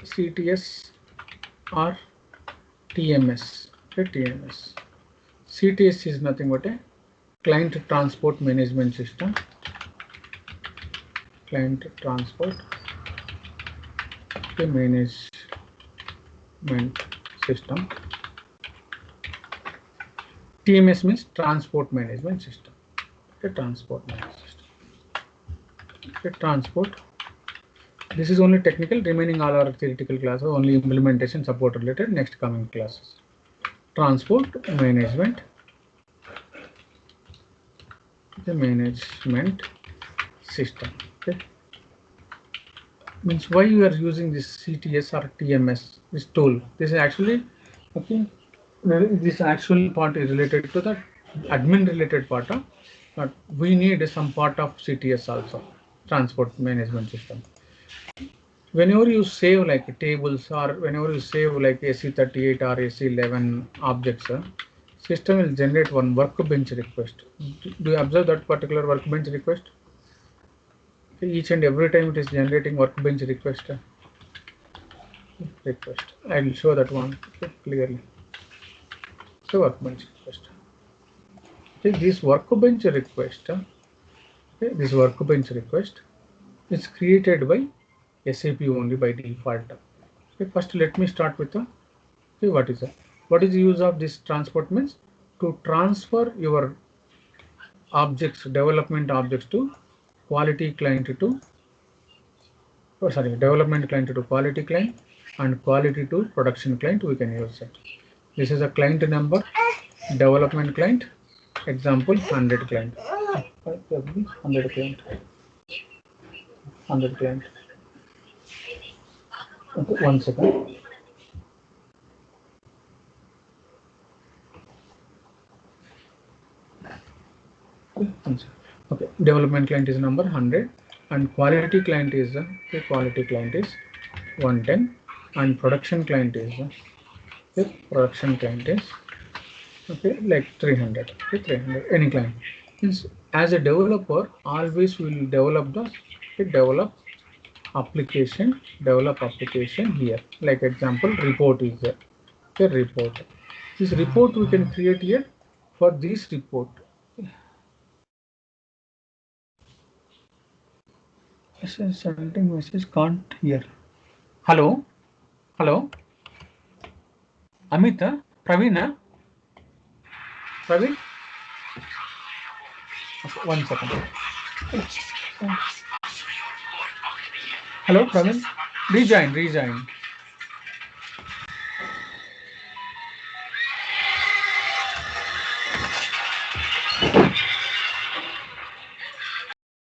CTS or TMS. Okay, TMS. CTS is nothing but a client transport management system. Client transport management system. TMS means transport management system. Okay, transport management system. Okay, transport. This is only technical, remaining all are theoretical classes, only implementation support related next coming classes. Transport management. The management system. Okay. Means why you are using this CTS or TMS, this tool. This is actually, okay, this actual part is related to the admin related part, but we need some part of CTS also, transport management system. Whenever you save like tables or whenever you save like AC38 or AC11 objects, system will generate one workbench request. Do you observe that particular workbench request? Each and every time it is generating workbench request. I will show that one clearly. So workbench request. Okay, this workbench request. Okay, this workbench request is created by SAP only by default. Okay, first let me start with the okay, what is the use of this transport means to transfer your objects, development objects to quality client to development client to quality client and quality to production client. We can use it. This is a client number, development client, example 100 client. 100 client. 100 client. Okay, 1 second. Okay, development client is number 100 and quality client is 110 and production client is like 300. Okay, 300 any client. Means as a developer always will develop develop application here. Like example report is there. Okay, report. This report we can create here. For this report, sending message can't hear. Hello, Amita, Praveen. Okay, 1 second. Hello, Praveen. Rejoin.